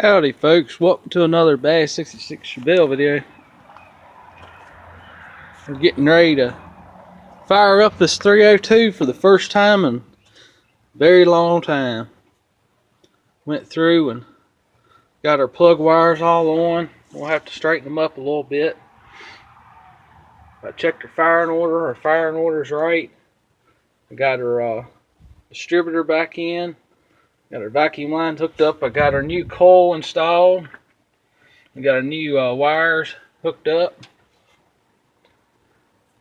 Howdy folks, welcome to another Bass 66 Chevelle video. We're getting ready to fire up this 302 for the first time in a very long time. Went through and got our plug wires all on. We'll have to straighten them up a little bit. I checked her firing order. Her firing order's right. I got her distributor back in. Got our vacuum lines hooked up. I got our new coil installed. We got our new wires hooked up.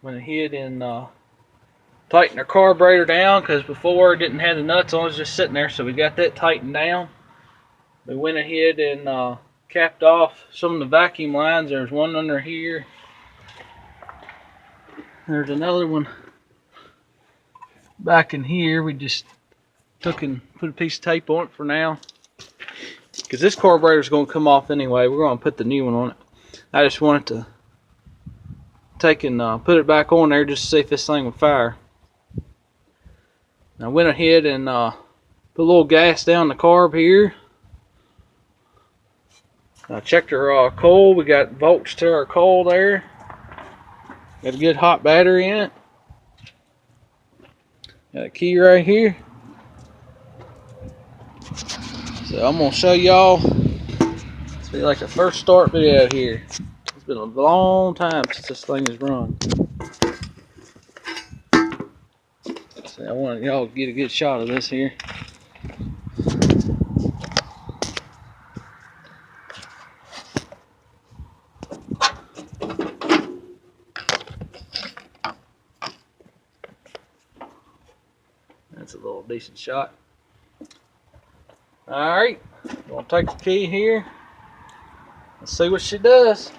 Went ahead and tightened our carburetor down because before it didn't have the nuts on. It was just sitting there, so we got that tightened down. We went ahead and capped off some of the vacuum lines. There's one under here. There's another one back in here. We just took and put a piece of tape on it for now, because this carburetor is going to come off anyway. We're going to put the new one on it. I just wanted to take and put it back on there just to see if this thing would fire. I went ahead and put a little gas down the carb here. I checked our coil. We got volts to our coil there. Got a good hot battery in it. Got a key right here. So I'm going to show y'all. It's be like a first start video here. It's been a long time since this thing has run. So I want y'all to get a good shot of this here. That's a little decent shot. Alright, we'll take the key here. Let's see what she does.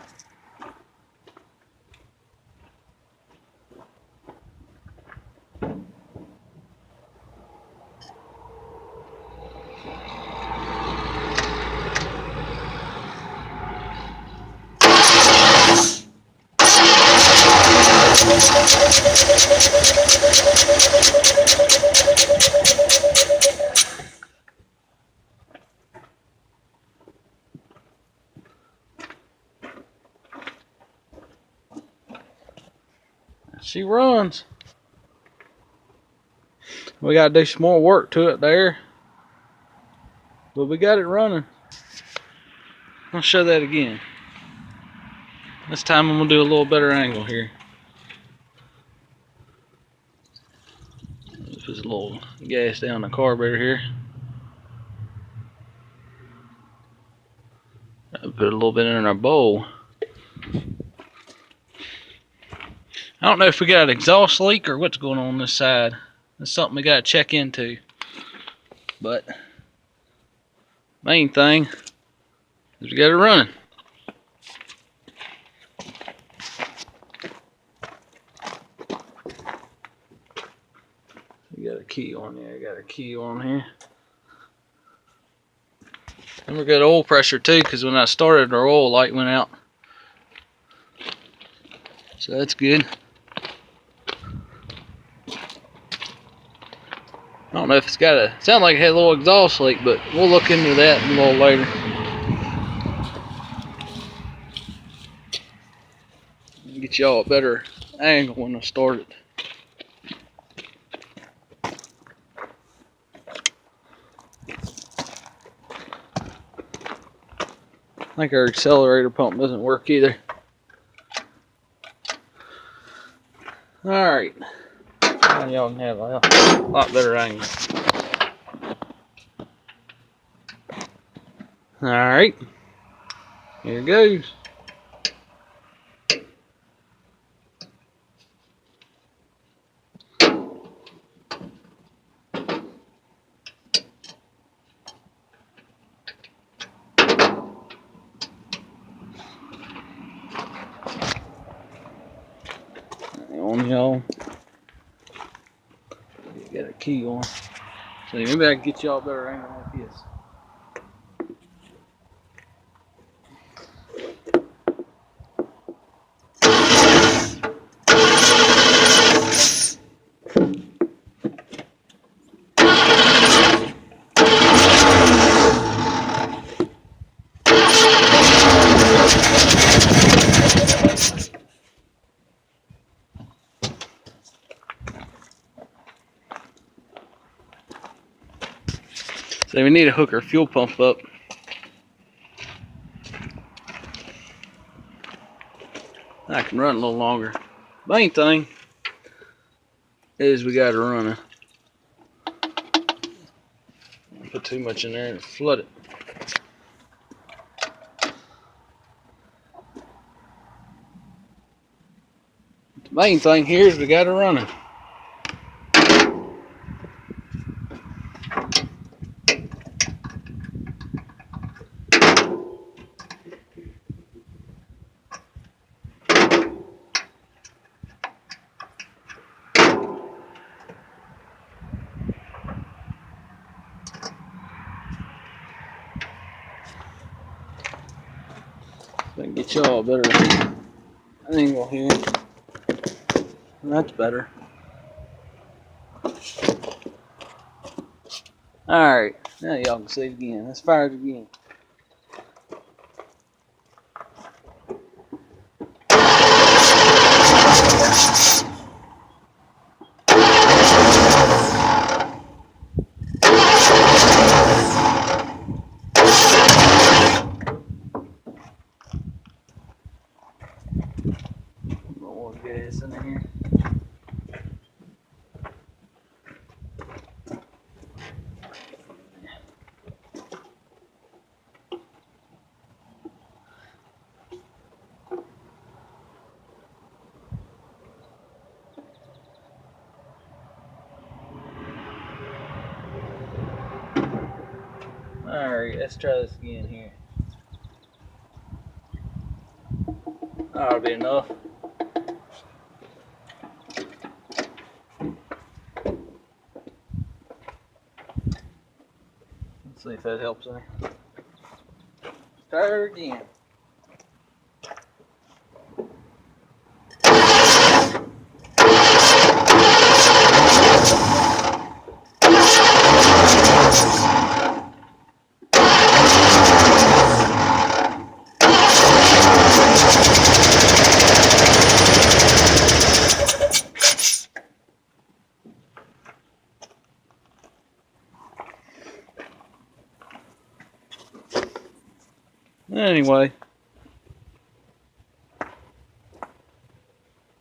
She runs. We got to do some more work to it there, but we got it running. I'll show that again. This time I'm going to do a little better angle here. Just a little gas down the carburetor here. I'll put a little bit in our bowl. I don't know if we got an exhaust leak or what's going on this side. That's something we got to check into. But main thing is we got it running. We got a key on there. Got a key on here. And we got oil pressure too, because when I started, our oil light went out. So that's good. I don't know if it's got a, sound like it had a little exhaust leak, but we'll look into that a little later. Get y'all a better angle when I start it. I think our accelerator pump doesn't work either. Alright. Now y'all can have a lot better angle. Alright. Here it goes. On y'all. Got a key on. So maybe I can get y'all a better angle like this. So we need to hook our fuel pump up. I can run a little longer. Main thing is we got to run it. Put too much in there and flood it. The main thing here is we got to run it. I can get y'all a better angle here. That's better. Alright, now y'all can see it again. Let's fire it again. More gas in here. Alright, let's try this again here. That'll be enough. Let's see if that helps any. Try it again. Anyway,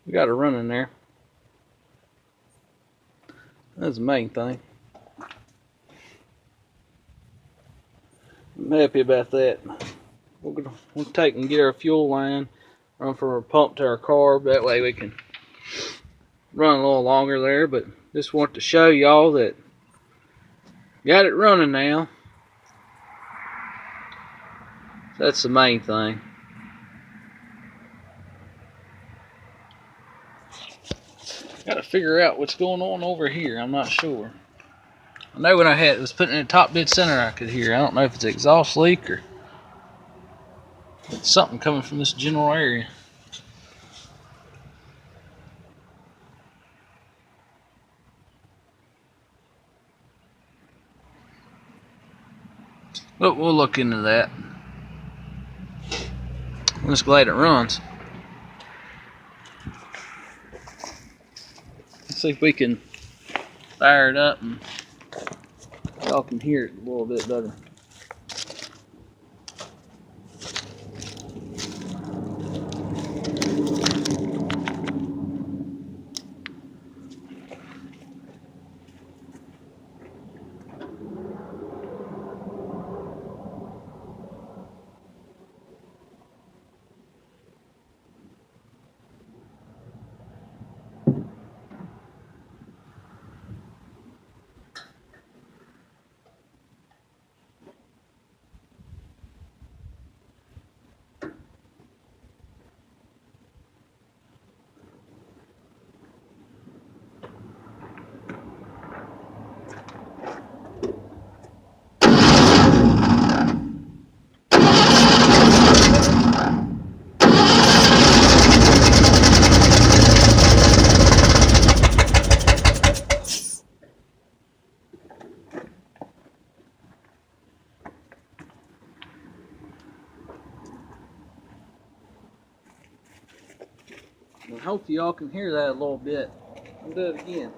we got a run in there. That's the main thing. I'm happy about that. We'll take and get our fuel line, run from our pump to our carb. That way we can run a little longer there. But just want to show y'all that got it running now. That's the main thing. Got to figure out what's going on over here. I'm not sure. I know when I was putting it in top dead center, I could hear. I don't know if it's an exhaust leak or something coming from this general area. But we'll look into that. I'm just glad it runs. Let's see if we can fire it up and y'all can hear it a little bit better. I hope y'all can hear that a little bit. I'll do it again.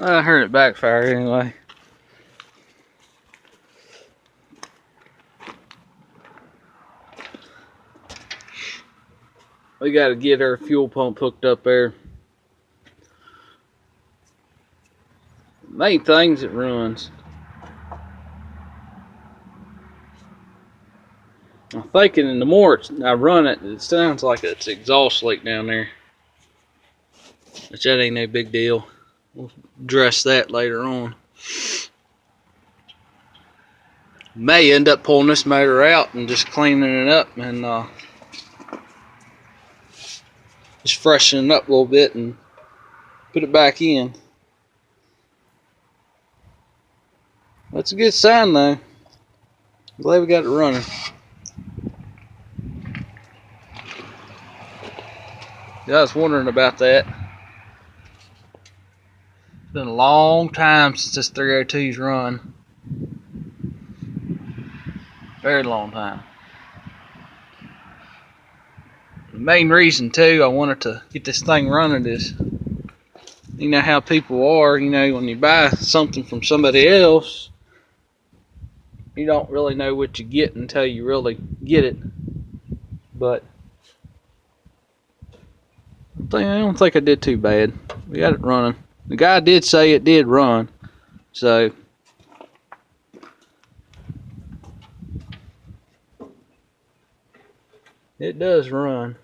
I heard it backfire anyway. We got to get our fuel pump hooked up there. Main things it runs. I'm thinking, and the more I run it, it sounds like it's exhaust leak down there. Which that ain't no big deal. We'll address that later on. May end up pulling this motor out and just cleaning it up and just freshening it up a little bit and put it back in. That's a good sign though. I'm glad we got it running. Yeah, I was wondering about that. It's been a long time since this 302's run. Very long time. The main reason too I wanted to get this thing running is, you know how people are, you know, when you buy something from somebody else, you don't really know what you get until you really get it. But I don't think I did too bad. We got it running. The guy did say it did run, so it does run.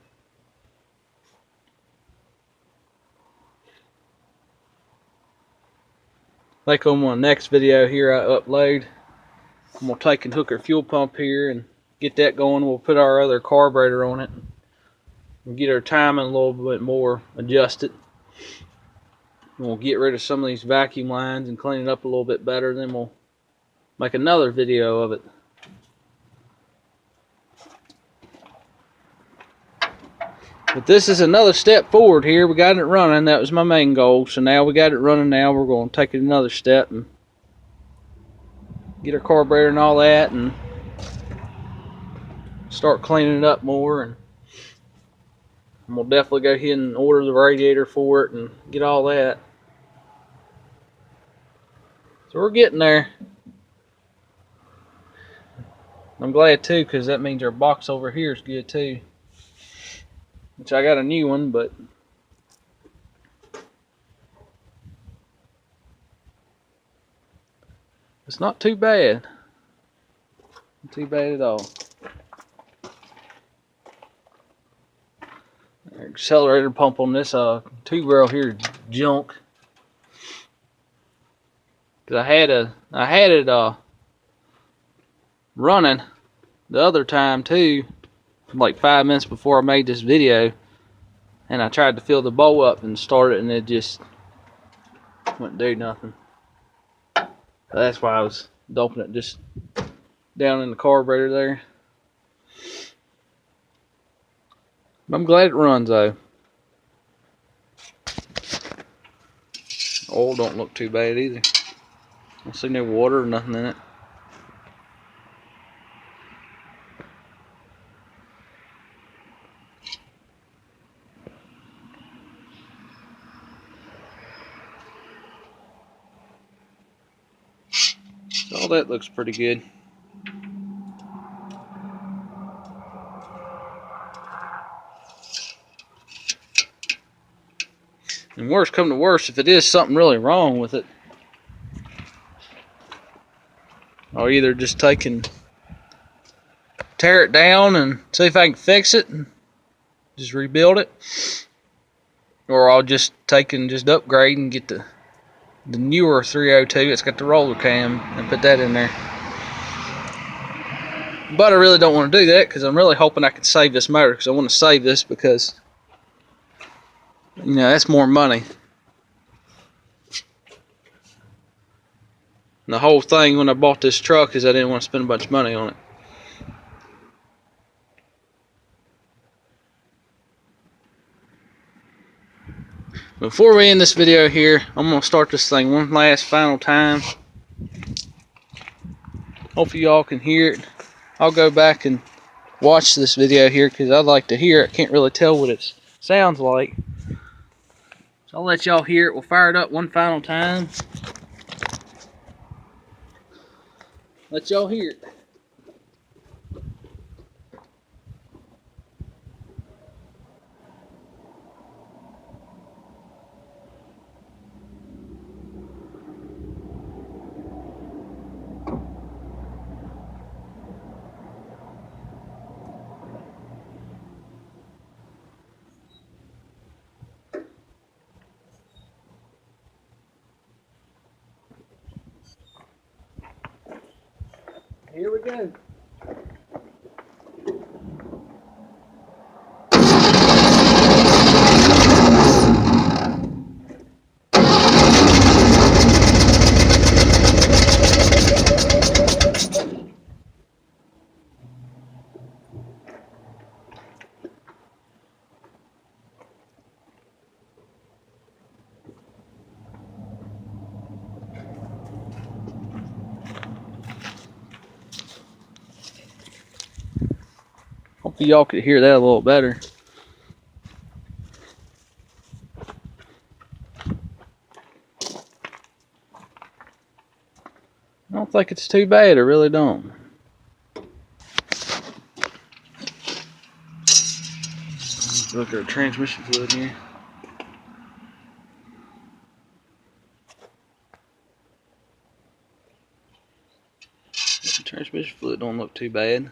Like on my next video here I upload, I'm going to take and hook our fuel pump here and get that going. We'll put our other carburetor on it. We'll get our timing a little bit more adjusted. We'll get rid of some of these vacuum lines and clean it up a little bit better. Then we'll make another video of it. But this is another step forward here. We got it running. That was my main goal. So now we got it running. Now we're going to take it another step and get our carburetor and all that and start cleaning it up more. And we'll definitely go ahead and order the radiator for it and get all that. So we're getting there. I'm glad too, because that means our box over here is good too. Which I got a new one, but it's not too bad. Not too bad at all. Our accelerator pump on this tube rail here is junk. Cause I had it running the other time too, like 5 minutes before I made this video, and I tried to fill the bowl up and start it, and it just wouldn't do nothing. So that's why I was dumping it just down in the carburetor there. But I'm glad it runs though. Oil don't look too bad either. I don't see no water or nothing in it. So all that looks pretty good. And worse come to worse, if it is something really wrong with it, I'll either just take and tear it down and see if I can fix it and just rebuild it, or I'll just take and just upgrade and get the newer 302. It's got the roller cam and put that in there. But I really don't want to do that because I'm really hoping I can save this motor, because I want to save this because, you know, that's more money. And the whole thing when I bought this truck is I didn't want to spend a bunch of money on it. Before we end this video here, I'm going to start this thing one last final time. Hopefully y'all can hear it. I'll go back and watch this video here because I'd like to hear it. I can't really tell what it sounds like. So So I'll let y'all hear it. We'll fire it up one final time. Let y'all hear it. Here we go. Hopefully y'all could hear that a little better. I don't think it's too bad, I really don't. Look at our transmission fluid here. The transmission fluid don't look too bad.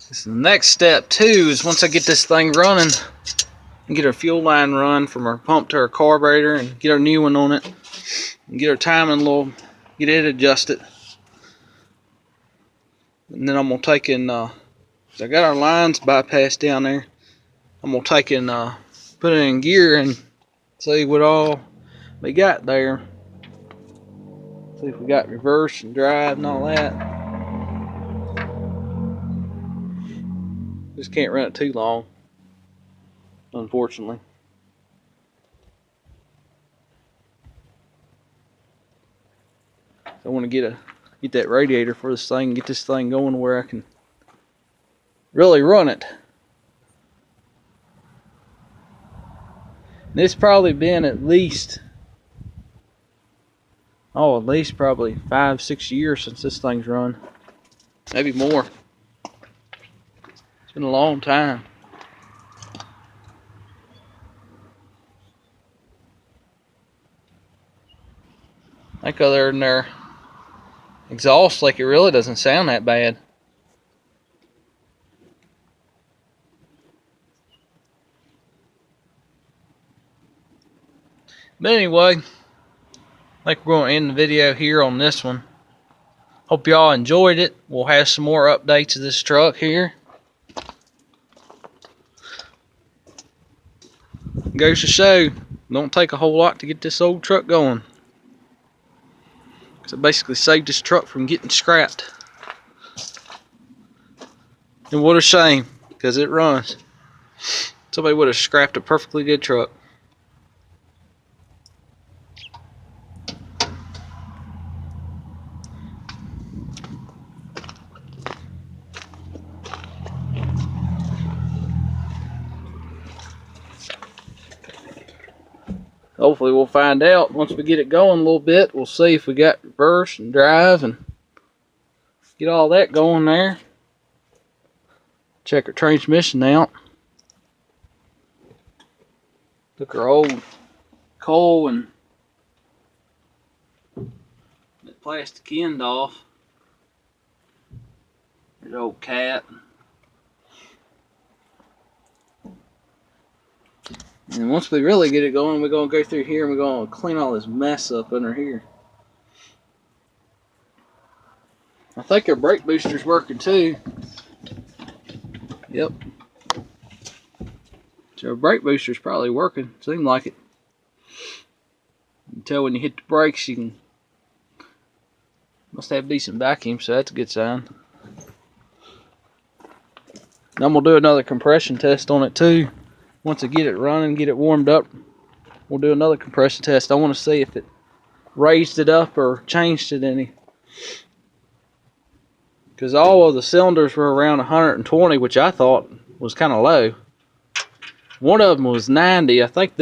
This is the next step too, is once I get this thing running and get our fuel line run from our pump to our carburetor and get our new one on it and get our timing a little, get it adjusted. And then I'm gonna take in I got our lines bypassed down there. I'm gonna take and put it in gear and see what all we got there. See if we got reverse and drive and all that. Just can't run it too long, unfortunately. So I want to get that radiator for this thing and get this thing going where I can really run it. And it's probably been at least probably 5-6 years since this thing's run. Maybe more. It's been a long time. I think other than their exhaust, like, it really doesn't sound that bad. But anyway, I think we're going to end the video here on this one. Hope y'all enjoyed it. We'll have some more updates of this truck here. Goes to show, don't take a whole lot to get this old truck going. So basically saved this truck from getting scrapped. And what a shame, because it runs. Somebody would have scrapped a perfectly good truck. Hopefully we'll find out once we get it going a little bit. We'll see if we got reverse and drive and get all that going there. Check our transmission out. Took our old coal and the plastic end off. There's old cat. And once we really get it going, we're going to go through here and we're going to clean all this mess up under here. I think our brake booster's working too. Yep. So our brake booster's probably working. Seems like it. You can tell when you hit the brakes, you can must have decent vacuum, so that's a good sign. And I'm going to do another compression test on it too. Once I get it running, get it warmed up, we'll do another compression test. I want to see if it raised it up or changed it any. Because all of the cylinders were around 120, which I thought was kind of low. One of them was 90. I think this